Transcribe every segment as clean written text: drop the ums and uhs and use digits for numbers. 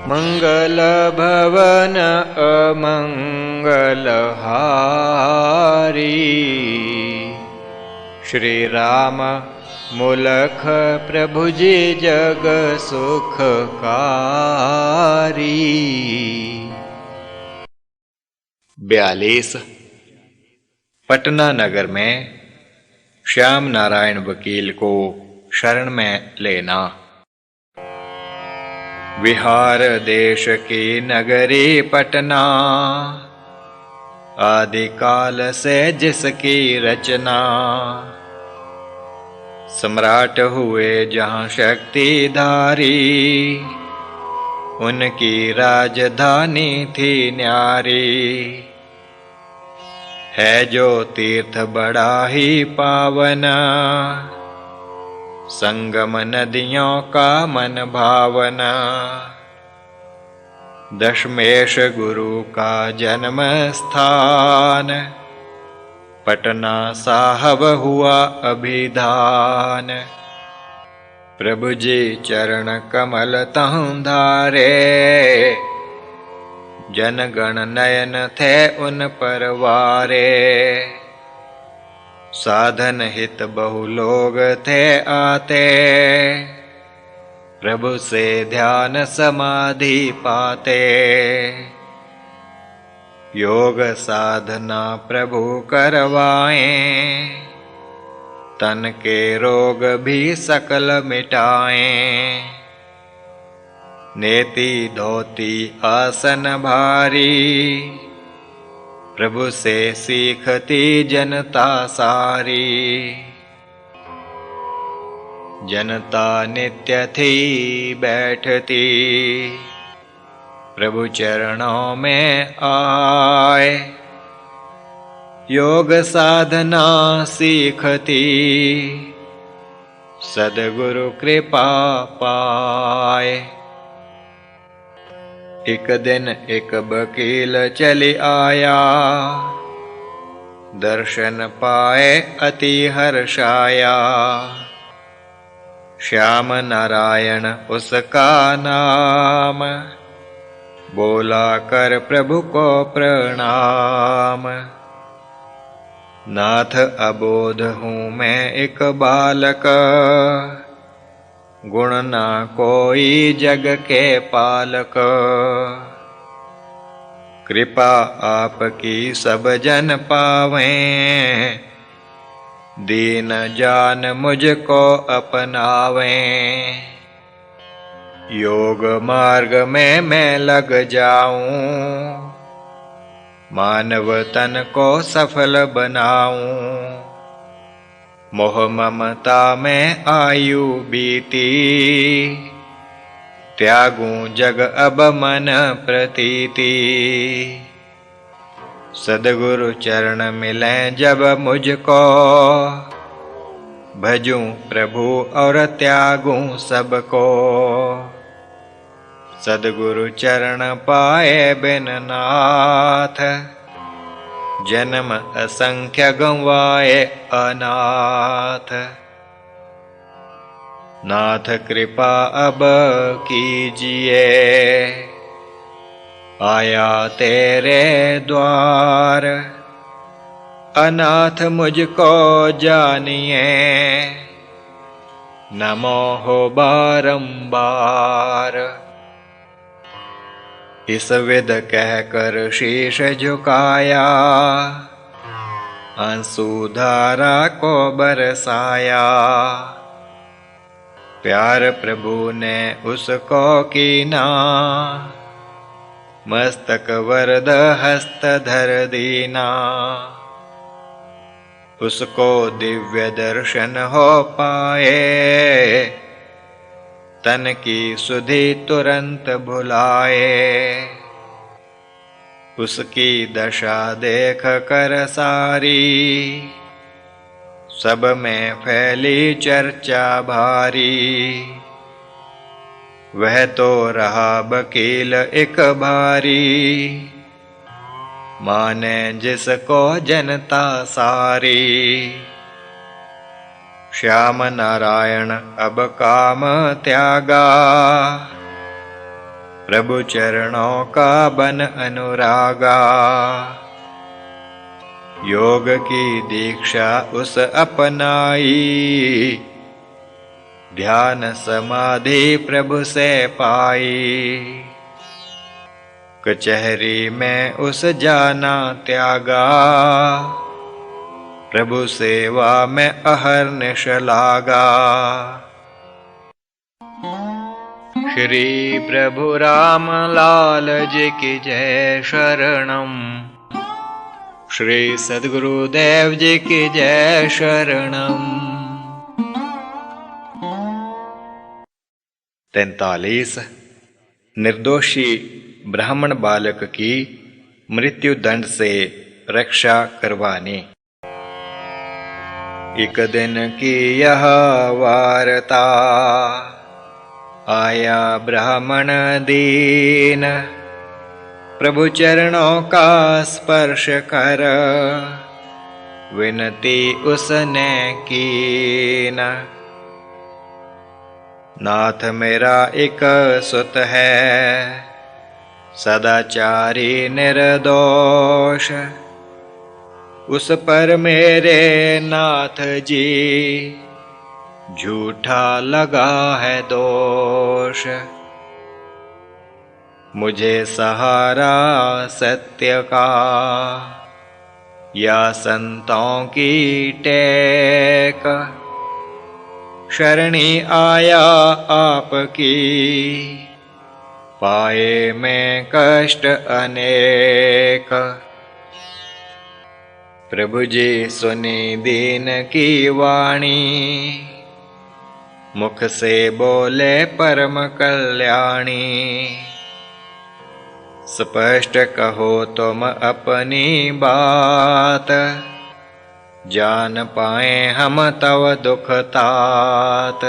मंगल भवन अमंगल हारी। श्री राम मुलख प्रभु जी जग सुखकारी। 42। पटना नगर में श्याम नारायण वकील को शरण में लेना। विहार देश की नगरी पटना, आदिकाल से जिसकी रचना। सम्राट हुए जहाँ शक्तिधारी, उनकी राजधानी थी न्यारी। है जो तीर्थ बड़ा ही पावन, संगम नदियों का मन भावना। दशमेश गुरु का जन्म स्थान, पटना साहब हुआ अभिधान। प्रभु जी चरण कमल तहु धारे, जनगण नयन थे उन पर वारे। साधन हित बहु लोग थे आते, प्रभु से ध्यान समाधि पाते। योग साधना प्रभु करवाएं, तन के रोग भी सकल मिटाएं। नेति धोती आसन भारी, प्रभु से सीखती जनता सारी। जनता नित्य थी बैठती, प्रभु चरणों में आए। योग साधना सीखती, सद्गुरु कृपा पाए। एक दिन एक वकील चली आया, दर्शन पाए अति हर्षाया। श्याम नारायण उसका नाम, बोला कर प्रभु को प्रणाम। नाथ अबोध हूँ मैं एक बालक, गुण ना कोई जग के पालक। कृपा आपकी सब जन पावें, दीन जान मुझको अपनावें। योग मार्ग में मैं लग जाऊं, मानव तन को सफल बनाऊं। मोह ममता में आयु बीती, त्यागूं जग अब मन प्रतीति। सद्गुरु चरण मिलें जब मुझको, भजूं प्रभु और त्यागूं सबको। सद्गुरु चरण पाए बिन नाथ, जन्म असंख्य गंवाए अनाथ। नाथ कृपा अब कीजिए, आया तेरे द्वार। अनाथ मुझको जानिए, नमो हो बारंबार। इस विध कहकर शीश झुकाया, आंसुधारा को बरसाया। प्यार प्रभु ने उसको कीना, मस्तक वरद हस्त धर दीना। उसको दिव्य दर्शन हो पाए, तन की सुधि तुरंत भुलाए। उसकी दशा देख कर सारी, सब में फैली चर्चा भारी। वह तो रहा वकील एक भारी, माने जिसको जनता सारी। श्याम नारायण अब काम त्यागा, प्रभु चरणों का बन अनुरागा। योग की दीक्षा उस अपनाई, ध्यान समाधि प्रभु से पाई। कचहरी में उस जाना त्यागा, प्रभु सेवा में अहर्निश लागा। श्री प्रभु राम लाल जी की जय शरणम। श्री सद्गुरुदेव जी की जय शरणम। 43 निर्दोषी ब्राह्मण बालक की मृत्यु दंड से रक्षा करवानी। एक दिन की यह वार्ता, आया ब्राह्मण दीन, प्रभु चरणों का स्पर्श कर, विनती उसने कीन। नाथ मेरा एक सुत है, सदाचारी निर्दोष, उस पर मेरे नाथ जी झूठा लगा है दोष। मुझे सहारा सत्य का या संतों की टेक, शरणी आया आपकी, पाए में कष्ट अनेक। प्रभु जी सुनी दीन की वाणी, मुख से बोले परम कल्याणी। स्पष्ट कहो तुम अपनी बात, जान पाए हम तव दुख तात।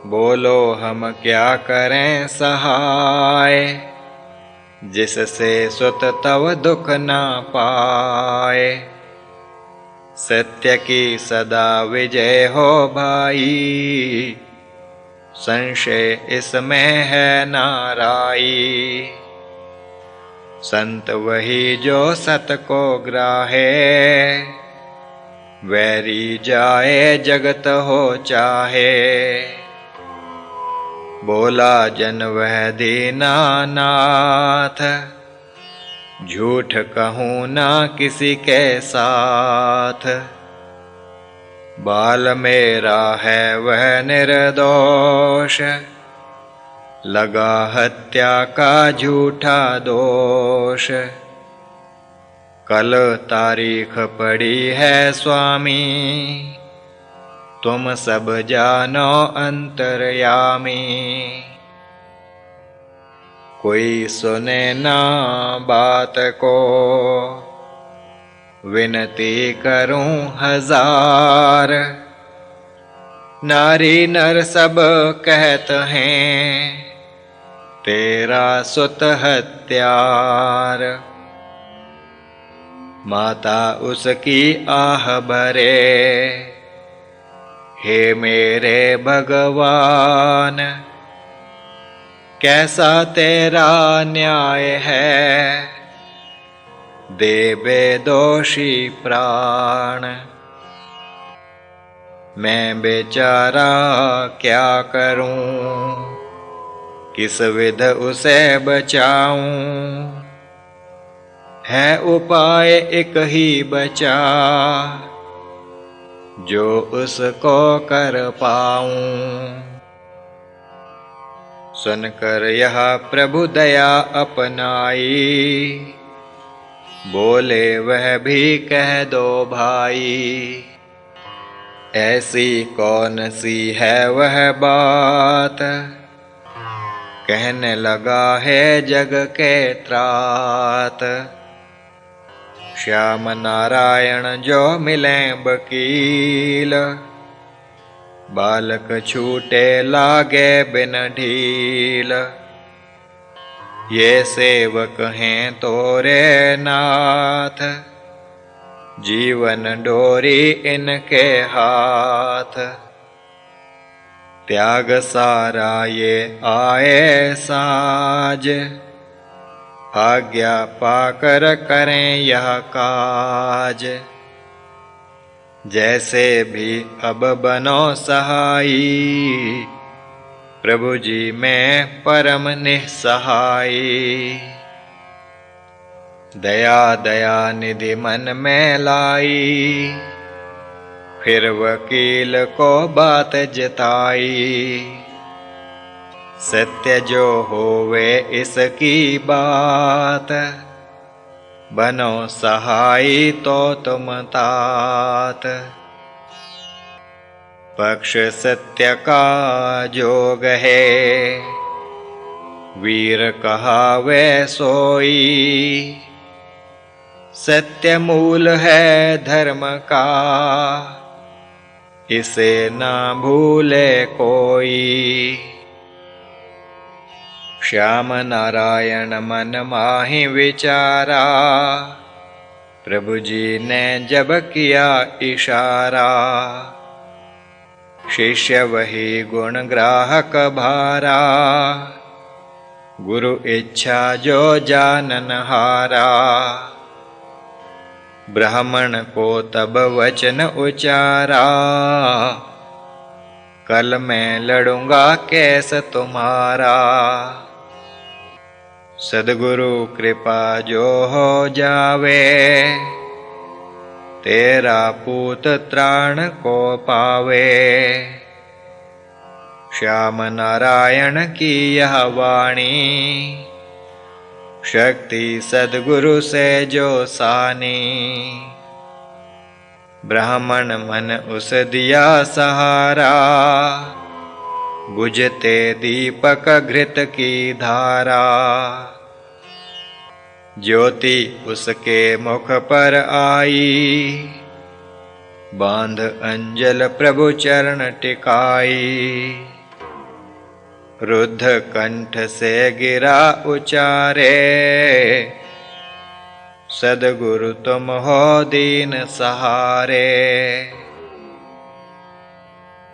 बोलो हम क्या करें सहाय, जिससे सुत तव दुख ना पाए। सत्य की सदा विजय हो भाई, संशय इसमें है नाराई। संत वही जो सत को ग्राहे, वैरी जाए जगत हो चाहे। बोला जन वह दीनानाथ, झूठ कहूँ ना किसी के साथ। बाल मेरा है वह निर्दोष, लगा हत्या का झूठा दोष। कल तारीख पड़ी है स्वामी, तुम सब जानो अंतर्यामी। कोई सुने ना बात को, विनती करूं हजार। नारी नर सब कहत हैं, तेरा सुत हत्यार। माता उसकी आह भरे, हे मेरे भगवान, कैसा तेरा न्याय है, दे बेदोषी प्राण। मैं बेचारा क्या करूं, किस विध उसे बचाऊं। है उपाय एक ही बचा, जो उसको कर पाऊं। सुनकर यह प्रभु दया अपनाई, बोले वह भी कह दो भाई। ऐसी कौन सी है वह बात, कहने लगा है जग के त्रात। श्याम नारायण जो मिले वकील, बालक छूटे लागे बिन ढील। ये सेवक हैं तोरे नाथ, जीवन डोरी इनके हाथ। त्याग सारा ये आए साज, आज्ञा पाकर करें यह काज। जैसे भी अब बनो सहाई, प्रभु जी मैं परम निसहाई। दया दया निधि मन में लाई, फिर वकील को बात जताई। सत्य जो होवे इसकी बात, बनो सहाई तो तुम तात। पक्ष सत्य का जोग है, वीर कहावे सोई। सत्य मूल है धर्म का, इसे ना भूले कोई। श्याम नारायण मन माहि विचारा, प्रभु जी ने जब किया इशारा। शिष्य वही गुण ग्राहक भारा, गुरु इच्छा जो जानन हारा। ब्राह्मण को तब वचन उचारा, कल मैं लड़ूंगा कैस तुम्हारा। सद्गुरु कृपा जो हो जावे, तेरा पूत त्राण को पावे। श्याम नारायण की यह वाणी, शक्ति सद्गुरु से जो सानी। ब्राह्मण मन उस दिया सहारा, बुझते दीपक घृत की धारा। ज्योति उसके मुख पर आई, बांध अंजल प्रभु चरण टिकाई। रुद्ध कंठ से गिरा उचारे, सद्गुरु तुम हो दीन सहारे।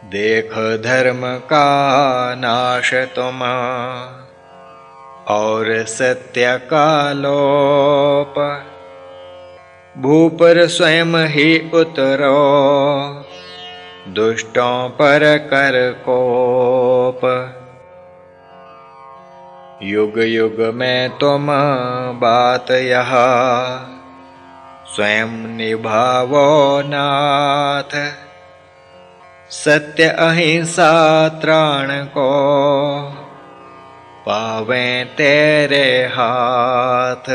देख धर्म का नाश तुम, और सत्य का लोप। भूपर स्वयं ही उतरो, दुष्टों पर कर कोप। युग युग में तुम बात यह, स्वयं निभावो नाथ। सत्य अहिंसा त्राण को, पावें तेरे हाथ।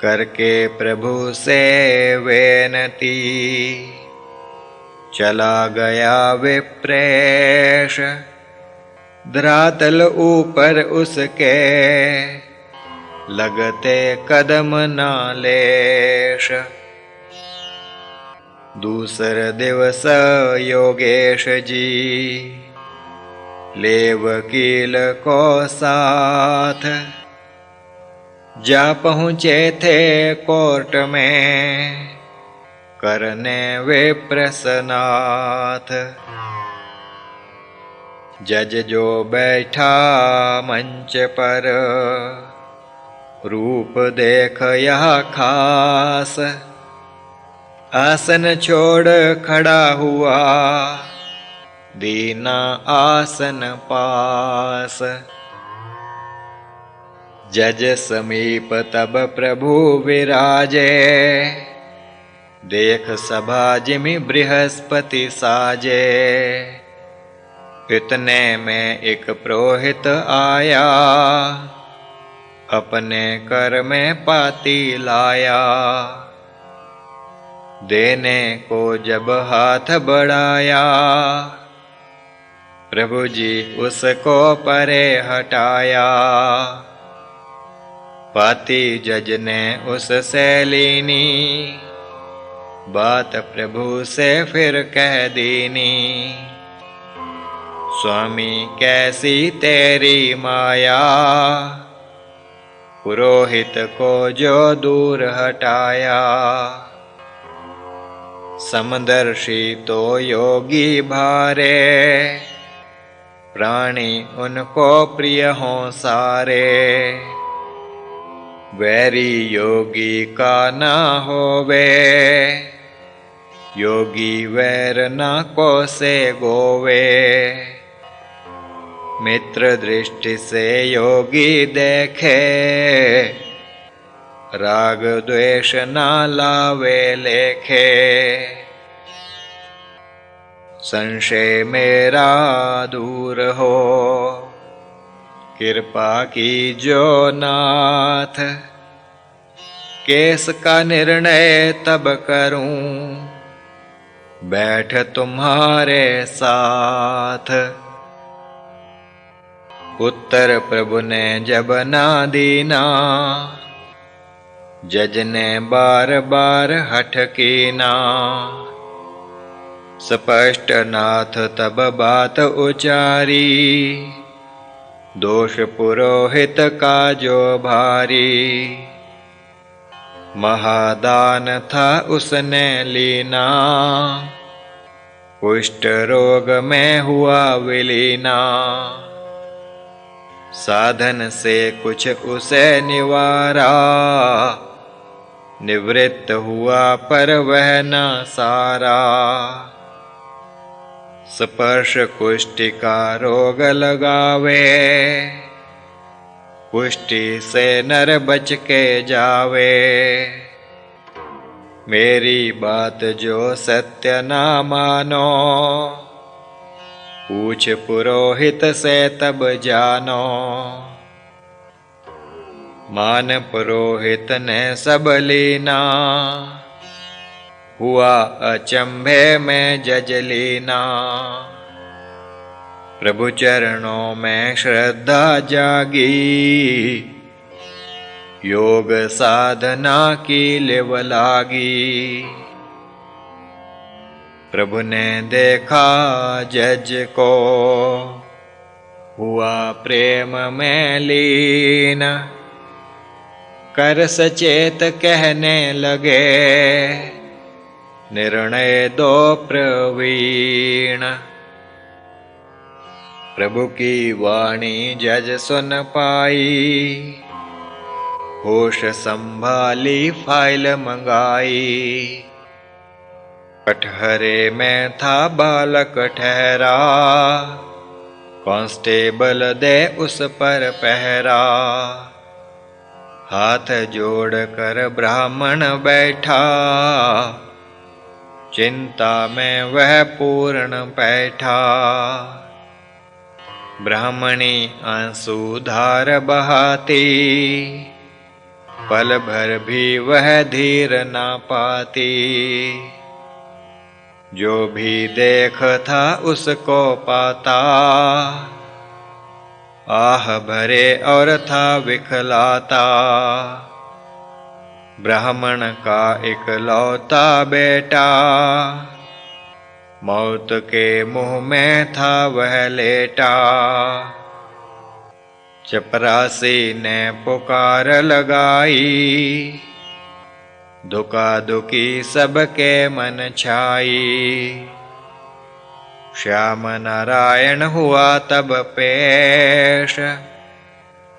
करके प्रभु से विनती, चला गया विप्रेश। धरातल ऊपर उसके, लगते कदम नालेश। दूसर दिवस योगेश जी, ले वकील को साथ। जा पहुँचे थे कोर्ट में, करने विप्र स्नाथ। जज जो बैठा मंच पर, रूप देख यह खास। आसन छोड़ खड़ा हुआ, दीना आसन पास। जज समीप तब प्रभु विराजे, देख सभा जिमि बृहस्पति साजे। इतने में एक पुरोहित आया, अपने कर में पाती लाया। देने को जब हाथ बढ़ाया, प्रभु जी उसको परे हटाया। पाती जज ने उससे लीनी, बात प्रभु से फिर कह दीनी। स्वामी कैसी तेरी माया, पुरोहित को जो दूर हटाया। समदर्शी तो योगी भारे, प्राणी उनको प्रिय हों सारे। वैरी योगी का ना होवे, योगी वैर ना को से गोवे। मित्र दृष्टि से योगी देखे, राग द्वेष ना लावे लेखे। संशय मेरा दूर हो, कृपा कीजो नाथ। केस का निर्णय तब करूं, बैठ तुम्हारे साथ। उत्तर प्रभु ने जब ना दीना, जज ने बार बार हठ कीना। स्पष्ट नाथ तब बात उचारी, दोष पुरोहित का जो भारी। महादान था उसने लीना, कुष्ठ रोग में हुआ विलीना। साधन से कुछ उसे निवारा, निवृत्त हुआ पर वह न सारा। स्पर्श कुष्ठि का रोग लगावे, कुष्ठि से नर बच के जावे। मेरी बात जो सत्य ना मानो, पूछ पुरोहित से तब जानो। मान पुरोहित ने सब लीना, हुआ अचंभे में जज लीना। प्रभु चरणों में श्रद्धा जागी, योग साधना की लिव लागी। प्रभु ने देखा जज को, हुआ प्रेम में लीन। कर सचेत कहने लगे, निर्णय दो प्रवीण। प्रभु की वाणी जज सुन पाई, होश संभाली फाइल मंगाई। कटहरे में था बालक ठहरा, कांस्टेबल दे उस पर पहरा। हाथ जोड़ कर ब्राह्मण बैठा, चिंता में वह पूर्ण बैठा। ब्राह्मणी आंसू धार बहाती, पल भर भी वह धीर ना पाती। जो भी देख था उसको पाता, आह भरे और था विखलाता। ब्राह्मण का इकलौता बेटा, मौत के मुंह में था वह लेटा। चपरासी ने पुकार लगाई, दुका दुकी सबके मन छाई। श्याम नारायण हुआ तब पेश,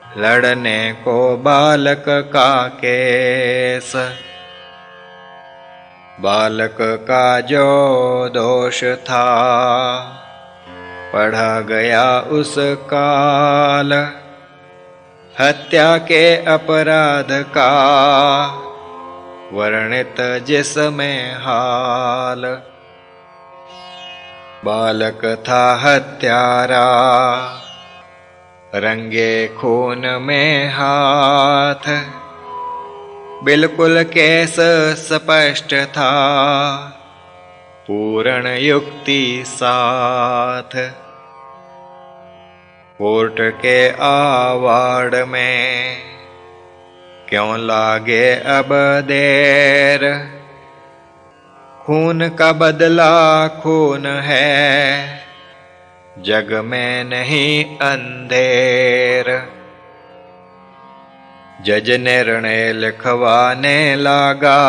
लड़ने को बालक का केस। बालक का जो दोष था, पढ़ा गया उस काल। हत्या के अपराध का वर्णित जिसमें हाल। बालक था हत्यारा, रंगे खून में हाथ। बिल्कुल केस स्पष्ट था, पूर्ण युक्ति साथ। कोर्ट के आवाड़ में क्यों लागे अब देर। खून का बदला खून है, जग में नहीं अंधेर। जज निर्णय लिखवाने लागा,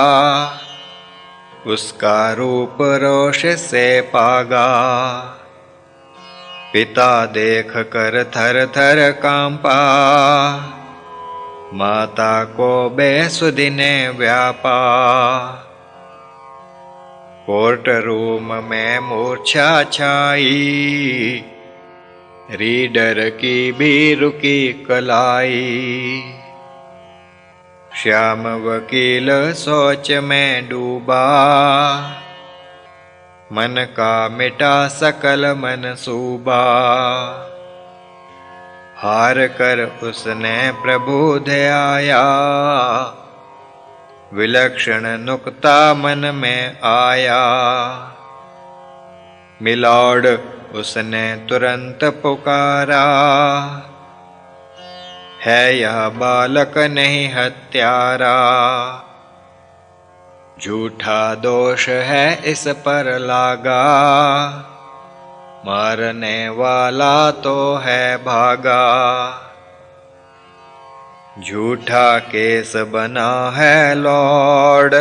उसका रूप रोष से पागा। पिता देख कर थर थर कांपा, माता को बेसुधी ने व्यापा। कोर्ट रूम में मूर्छा छाई, रीडर की भी रुकी कलाई। श्याम वकील सोच में डूबा, मन का मिटा सकल मनसूबा। हार कर उसने प्रभु ध्याया, विलक्षण नुक्ता मन में आया। मिलॉर्ड उसने तुरंत पुकारा, है यह बालक नहीं हत्यारा। झूठा दोष है इस पर लागा, मारने वाला तो है भागा। झूठा केस बना है लॉर्ड,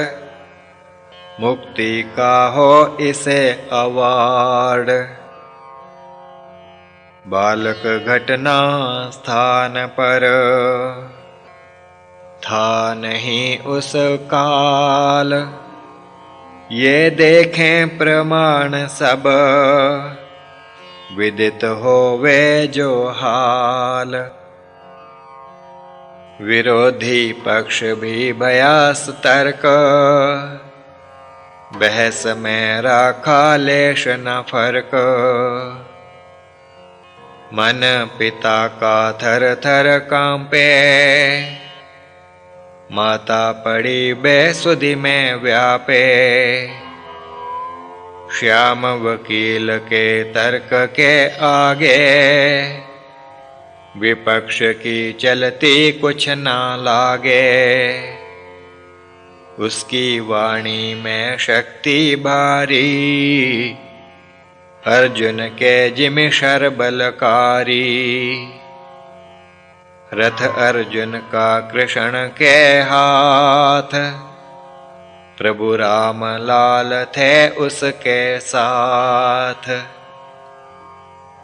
मुक्ति का हो इसे अवार्ड। बालक घटना स्थान पर था नहीं उस काल, ये देखें प्रमाण सब, विदित होवे जो हाल। विरोधी पक्ष भी बयास तर्क, बहस में राखा लेश न फर्क। मन पिता का थर थर कांपे, माता पड़ी बेसुधी में व्यापे। श्याम वकील के तर्क के आगे, विपक्ष की चलती कुछ ना लागे। उसकी वाणी में शक्ति भारी, अर्जुन के जिमि शर बलकारी। रथ अर्जुन का कृष्ण के हाथ, प्रभु राम लाल थे उसके साथ।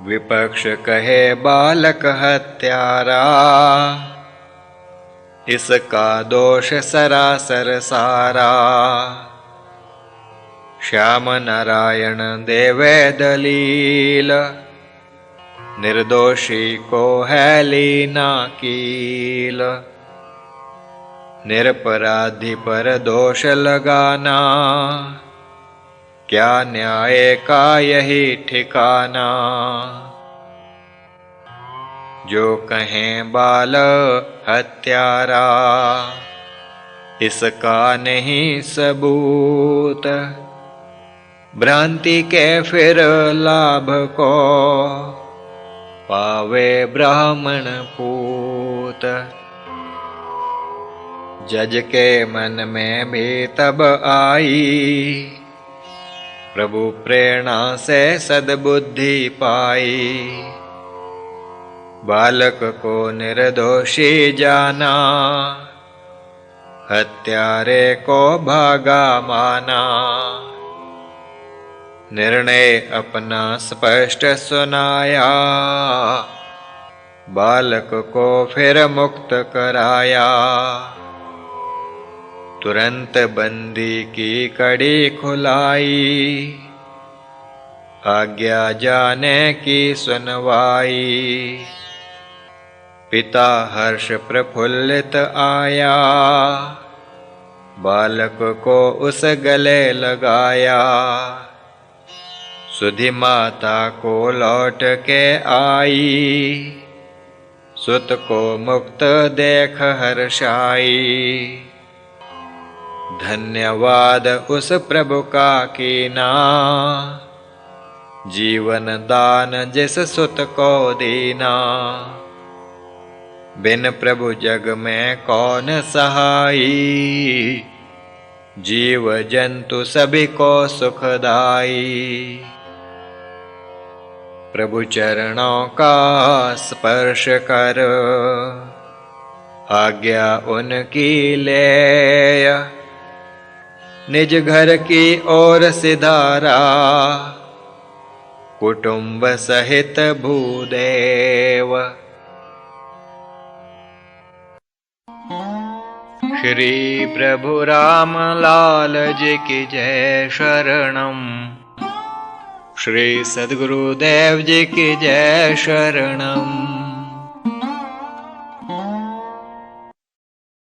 विपक्ष कहे बालक हत्यारा, इसका दोष सरासर सारा। श्याम नारायण देवे दलील, निर्दोषी को है लीना कील। निरपराधी पर दोष लगाना, क्या न्याय का यही ठिकाना। जो कहें बाल हत्यारा, इसका नहीं सबूत। भ्रांति के फिर लाभ को, पावे ब्राह्मण पूत। जज के मन में भी तब आई, प्रभु प्रेरणा से सद्बुद्धि पाई। बालक को निर्दोषी जाना, हत्यारे को भागा माना। निर्णय अपना स्पष्ट सुनाया, बालक को फिर मुक्त कराया। तुरंत बंदी की कड़ी खुलाई, आज्ञा जाने की सुनवाई। पिता हर्ष प्रफुल्लित आया, बालक को उस गले लगाया। सुधि माता को लौट के आई, सुत को मुक्त देख हर्षाई। धन्यवाद उस प्रभु का कीना, जीवन दान जिस सुत को दीना। बिन प्रभु जग में कौन सहाई, जीव जंतु सभी को सुखदाई। प्रभु चरणों का स्पर्श कर, आज्ञा उनकी ले। निज घर की ओर सिधारा, कुटुंब सहित भूदेव। श्री प्रभु राम लाल जी की जय शरणम। श्री सद्गुरुदेव जी की जय शरणम।